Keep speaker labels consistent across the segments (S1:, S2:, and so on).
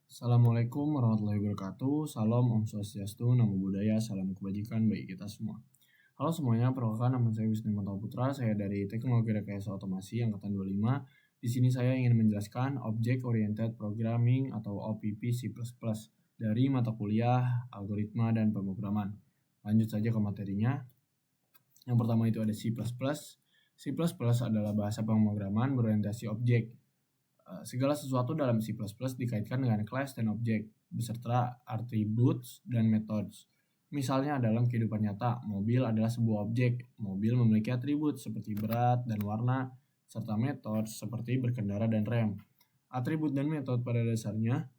S1: Assalamualaikum warahmatullahi wabarakatuh. Salam Om Swastiastu, Namo Buddhaya, salam kebajikan bagi kita semua. Halo semuanya, perkenalkan nama saya Wisnu Manto Putra, saya dari Teknologi Rekayasa Otomasi Angkatan 25. Di sini saya ingin menjelaskan Object Oriented Programming atau OPP C++ dari mata kuliah Algoritma dan Pemrograman. Lanjut saja ke materinya. Yang pertama itu ada C++. C++ adalah bahasa pemrograman berorientasi objek. Segala sesuatu dalam C++ dikaitkan dengan kelas dan objek, beserta attributes dan methods. Misalnya dalam kehidupan nyata, mobil adalah sebuah objek. Mobil memiliki atribut seperti berat dan warna, serta metode seperti berkendara dan rem. Atribut dan metode pada dasarnya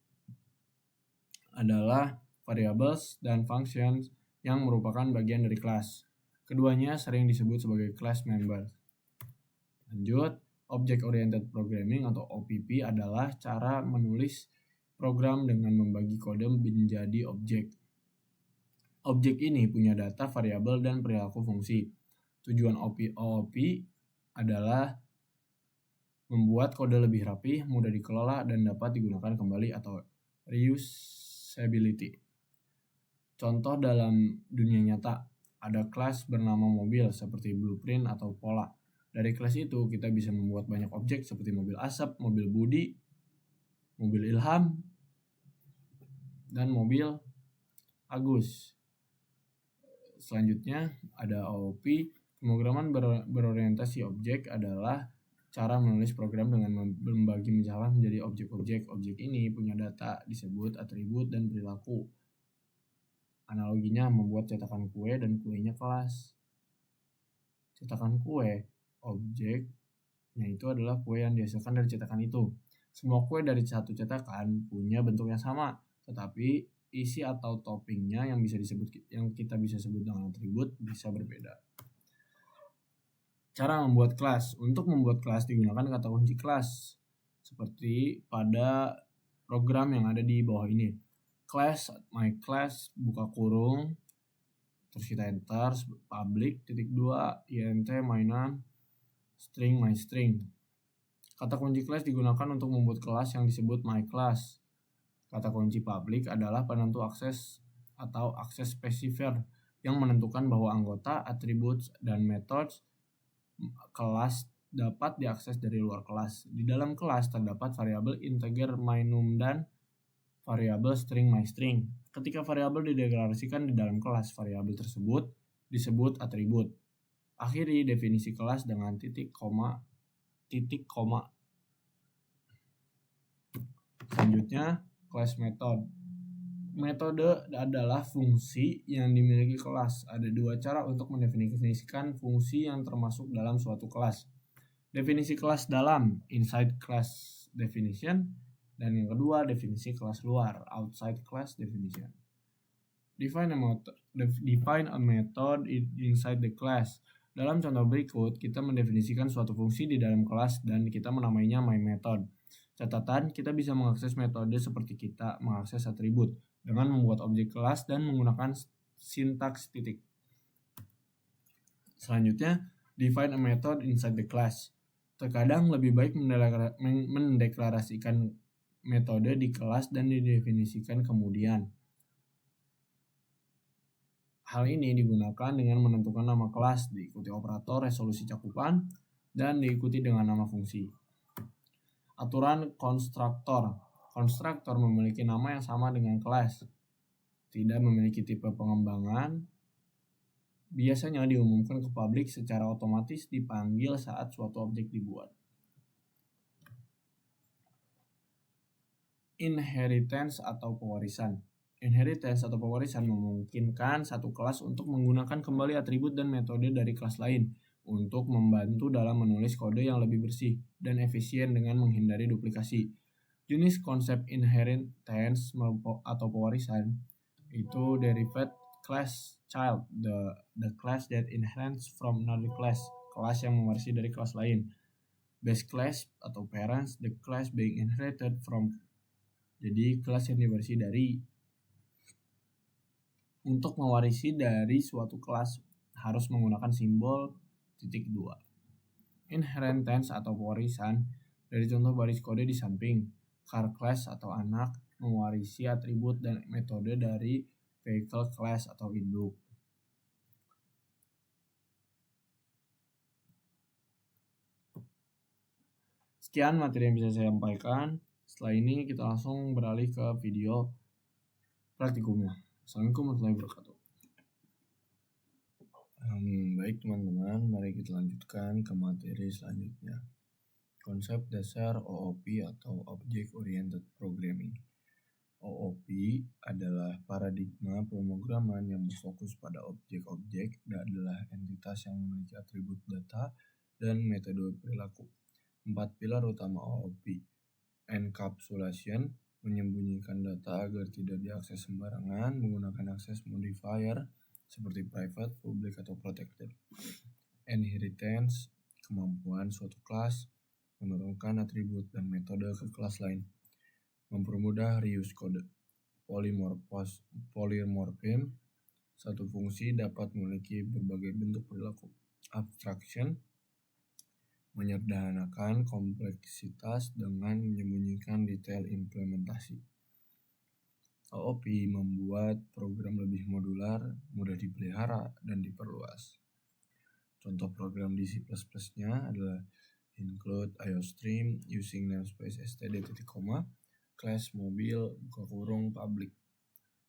S1: adalah variables dan functions yang merupakan bagian dari kelas. Keduanya sering disebut sebagai class member. Lanjut, Object Oriented Programming atau OPP adalah cara menulis program dengan membagi kode menjadi objek. Objek ini punya data, variabel, dan perilaku fungsi. Tujuan OOP adalah membuat kode lebih rapi, mudah dikelola, dan dapat digunakan kembali atau reusability. Contoh dalam dunia nyata, ada kelas bernama mobil seperti blueprint atau pola. Dari kelas itu kita bisa membuat banyak objek seperti mobil asap, mobil Budi, mobil Ilham, dan mobil Agus. Selanjutnya ada OOP. Pemrograman berorientasi objek adalah cara menulis program dengan membagi menjadi objek-objek. Objek ini punya data, disebut atribut dan perilaku. Analoginya membuat cetakan kue dan kuenya kelas. Cetakan kue, objeknya itu adalah kue yang dihasilkan dari cetakan itu. Semua kue dari satu cetakan punya bentuk yang sama, tetapi isi atau toppingnya yang kita bisa sebut dengan atribut bisa berbeda. Cara membuat kelas. Untuk membuat kelas digunakan kata kunci kelas, seperti pada program yang ada di bawah ini. Class, my class, buka kurung, terus kita enter, public, int, mainan, string, my string. Kata kunci class digunakan untuk membuat kelas yang disebut my class. Kata kunci public adalah penentu akses atau akses specifier yang menentukan bahwa anggota, attributes, dan methods kelas dapat diakses dari luar kelas. Di dalam kelas terdapat variabel integer mynum dan variabel string my string. Ketika variabel dideklarasikan di dalam kelas, variabel tersebut disebut atribut. Akhiri definisi kelas dengan titik koma. Selanjutnya, class method. Metode adalah fungsi yang dimiliki kelas. Ada dua cara untuk mendefinisikan fungsi yang termasuk dalam suatu kelas. Definisi kelas dalam, inside class definition, dan yang kedua definisi kelas luar, outside class definition. Define a method inside the class. Dalam contoh berikut, kita mendefinisikan suatu fungsi di dalam kelas dan kita menamainya myMethod. Catatan, kita bisa mengakses metode seperti kita mengakses atribut dengan membuat objek kelas dan menggunakan sintaks titik. Selanjutnya, define a method inside the class. Terkadang lebih baik mendeklarasikan metode di kelas dan didefinisikan kemudian. Hal ini digunakan dengan menentukan nama kelas, diikuti operator resolusi cakupan, dan diikuti dengan nama fungsi. Aturan konstruktor. Konstruktor memiliki nama yang sama dengan kelas. Tidak memiliki tipe pengembangan. Biasanya diumumkan ke publik secara otomatis dipanggil saat suatu objek dibuat. Inheritance atau pewarisan. Inheritance atau pewarisan memungkinkan satu kelas untuk menggunakan kembali atribut dan metode dari kelas lain untuk membantu dalam menulis kode yang lebih bersih dan efisien dengan menghindari duplikasi. Jenis konsep inheritance atau pewarisan itu derived class child, the class that inherits from another class, kelas yang mewarisi dari kelas lain. Base class atau parents, the class being inherited from, jadi kelas yang diwarisi dari. Untuk mewarisi dari suatu kelas harus menggunakan simbol *2. Inheritance atau pewarisan dari contoh baris kode di samping. car class atau anak, mewarisi atribut dan metode dari vehicle class atau induk. Sekian materi yang bisa saya sampaikan. Setelah ini kita langsung beralih ke video praktikumnya. Assalamualaikum warahmatullahi wabarakatuh. Baik teman-teman, mari kita lanjutkan ke materi selanjutnya. Konsep dasar OOP atau Object Oriented Programming. OOP adalah paradigma pemrograman yang berfokus pada objek-objek dan adalah entitas yang memiliki atribut data dan metode perilaku. 4 pilar utama OOP. Encapsulation, menyembunyikan data agar tidak diakses sembarangan menggunakan akses modifier seperti private, public, atau protected. Inheritance, kemampuan suatu kelas menurunkan atribut dan metode ke kelas lain. Mempermudah reuse kode. Polymorphism, satu fungsi dapat memiliki berbagai bentuk perilaku. Abstraction, menyederhanakan kompleksitas dengan menyembunyikan detail implementasi. OOP membuat program lebih modular, mudah dipelihara, dan diperluas. Contoh program di C++-nya adalah include IOStream using namespace std, class mobil, buka kurung, public,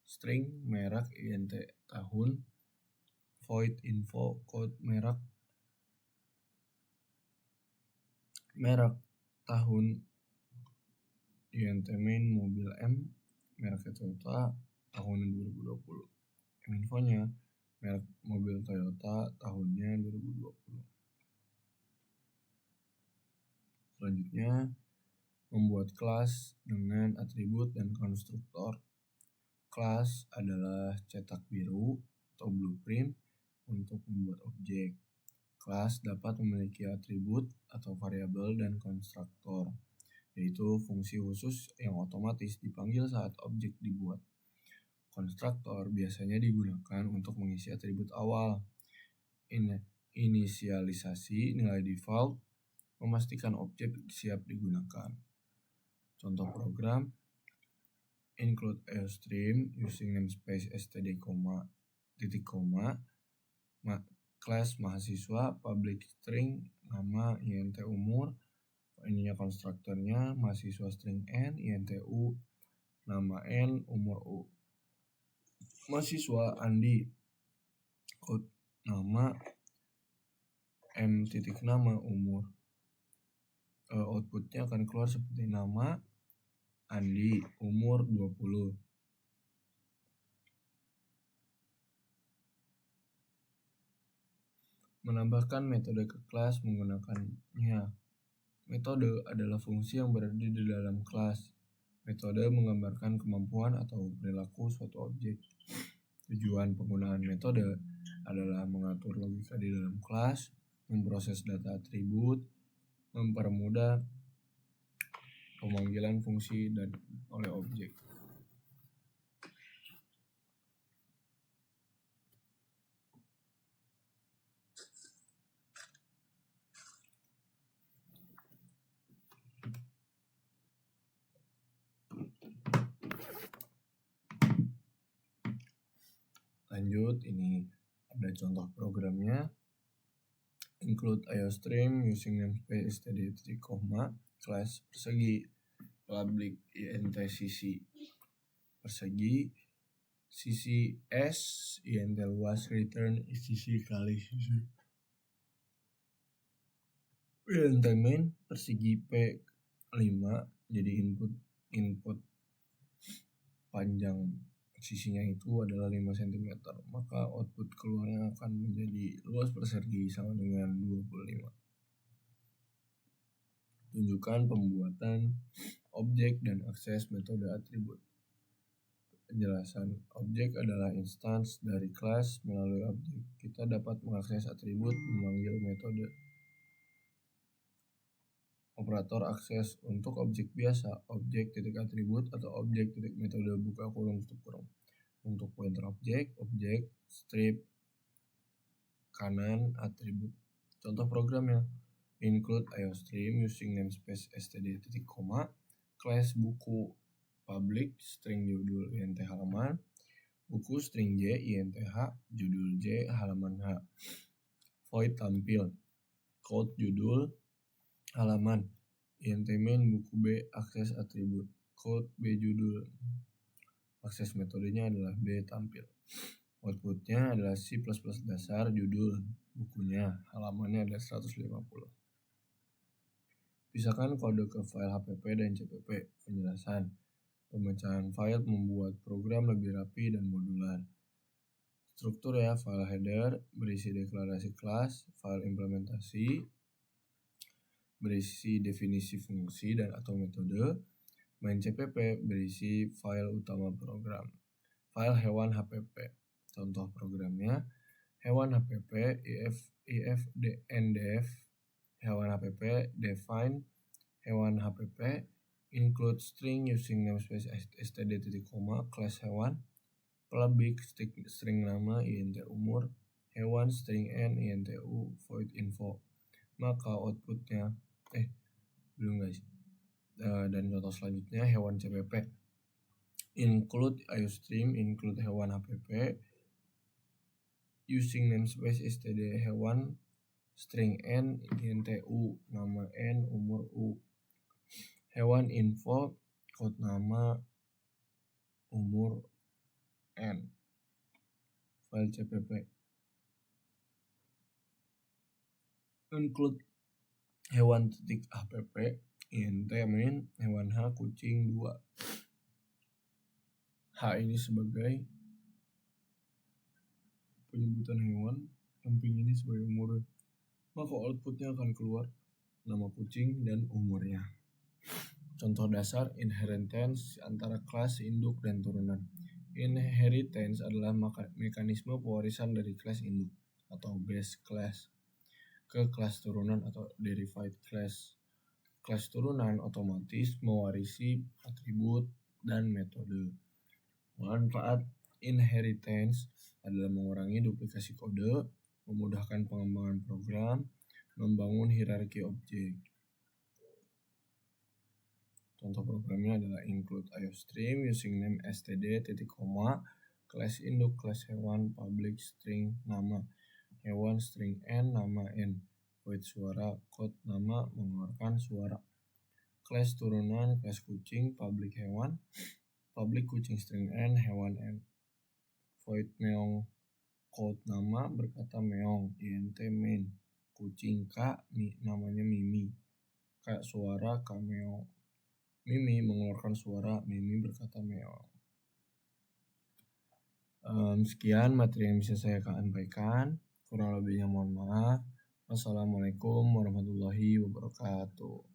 S1: string, merek, int, tahun, void info, code merek, tahun, int main, mobil M, merek Toyota, tahun 2020. Infonya, merek mobil Toyota, tahunnya 2020. Selanjutnya, membuat kelas dengan atribut dan konstruktor. Kelas adalah cetak biru atau blueprint untuk membuat objek. Kelas dapat memiliki atribut atau variabel dan konstruktor, yaitu fungsi khusus yang otomatis dipanggil saat objek dibuat. Konstruktor biasanya digunakan untuk mengisi atribut awal, inisialisasi nilai default, memastikan objek siap digunakan. Contoh program include IOStream using namespace std, class mahasiswa, public string, nama, int umur, ininya konstruktornya, mahasiswa string n, int u, nama n, umur u. Mahasiswa Andi, code nama, m titik nama, umur. Outputnya akan keluar seperti nama, Andi, umur 20. Menambahkan metode ke kelas menggunakannya. Metode adalah fungsi yang berada di dalam kelas. Metode menggambarkan kemampuan atau perilaku suatu objek. Tujuan penggunaan metode adalah mengatur logika di dalam kelas, memproses data atribut, mempermudah pemanggilan fungsi dan oleh objek. Lanjut, ini ada contoh programnya. Include IOStream using namespace std, class persegi, public int sisi persegi, sisi s, int luas, return sisi kali sisi, int main persegi p5, jadi input panjang sisinya itu adalah 5 cm, maka output keluarnya akan menjadi luas persegi sama dengan 25. Tunjukkan pembuatan objek dan akses metode atribut. Penjelasan, objek adalah instance dari kelas. Melalui objek kita dapat mengakses atribut, memanggil metode. Operator akses untuk objek biasa, objek titik atribut atau objek titik metode buka kurung tutup kurung. Untuk pointer objek, strip kanan atribut. Contoh programnya include IOStream using namespace std, class buku public string judul int halaman, buku string j int h judul j halaman h. Void tampil code judul halaman int main buku b akses atribut code b judul. Akses metodenya adalah b tampil. Outputnya adalah C++ dasar judul bukunya, halamannya ada 150. Pisahkan kode ke file HPP dan CPP. Penjelasan. Pemecahan file membuat program lebih rapi dan modular. Struktur ya, file header berisi deklarasi kelas, file implementasi berisi definisi fungsi dan atau metode, main CPP berisi file utama program. File hewan HPP. Contoh programnya, hewan HPP ifdndf hewan HPP define hewan HPP include string using namespace std titik koma class hewan public string nama int umur hewan string n int u void info. Maka outputnya belum guys. Dan contoh selanjutnya hewan CPP include iostream include hewan HPP using namespace std hewan string n int u nama n umur u hewan info code nama umur n. File CPP include hewan titik HPP int main hewan h kucing 2. H ini sebagai penyebutan hewan, samping ini sebagai umur. Maka outputnya akan keluar nama kucing dan umurnya. Contoh dasar inheritance antara kelas induk dan turunan. Inheritance adalah mekanisme pewarisan dari kelas induk atau base class ke kelas turunan atau derived class. Kelas turunan otomatis mewarisi atribut dan metode. Manfaat inheritance adalah mengurangi duplikasi kode, memudahkan pengembangan program, membangun hierarki objek. Contoh programnya adalah include iostream using name std titik koma class induk class hewan public string nama hewan string n nama n void suara code nama mengeluarkan suara. Kelas turunan kelas kucing public hewan public kucing string n hewan n void meong code nama berkata meong int main kucing k namanya mimi k suara k meong mimi mengeluarkan suara mimi berkata meong. Sekian materi yang bisa saya sampaikan, kurang lebihnya mohon maaf. Wassalamualaikum warahmatullahi wabarakatuh.